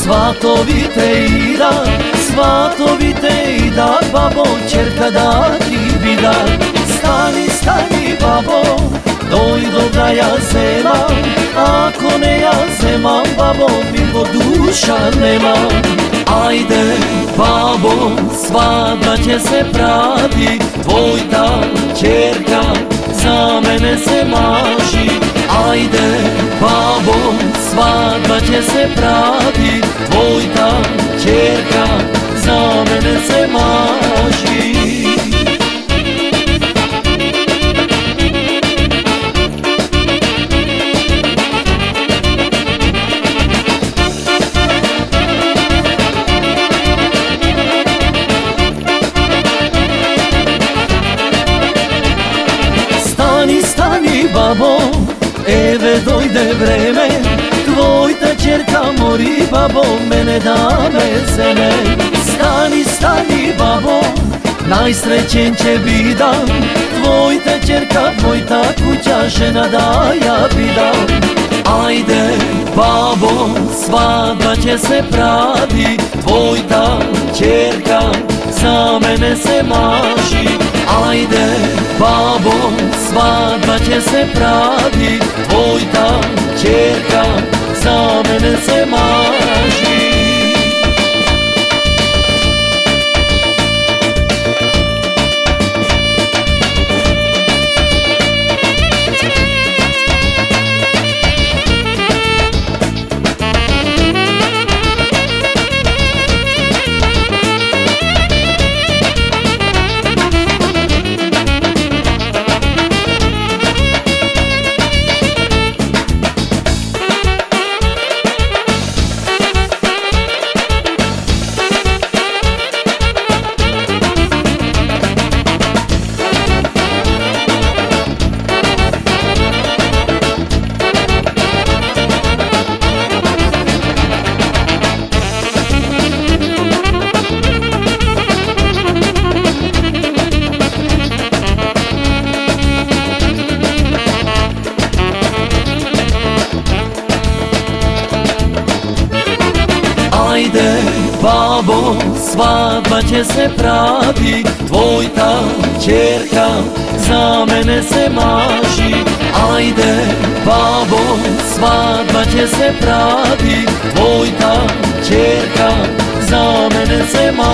Svatovite ida, babo, čerka da ti vida. Stani, stani, babo, doj do kraja zema. Ako ne ja zemam, babo, bilo duša nema. Ajde, babo, svadba će se pravi, tvoj ta čerka za mene se maži. Ajde, babo, svadba će se pravi, tvoj ta čerka za mene se maži. Stani, stani, babo, eve dojde vreme, tvoj ta čerka mori, babo, mene da me zeme. Stani, stani, babo, najsrećen će bidam, tvoj ta čerka, tvoj ta kuća, žena da ja bidam. Ajde, babo, svadba će se pravi, tvoj ta čerka za mene se maži. Ajde, babo, svadba će se pravi, tvoj ta čerka za mene se maži. Ajde, babo, svadba će se pravi, tvoj ta čerka za mene se maži. Ajde, babo, svadba će se pravi, tvoj ta čerka za mene se maži.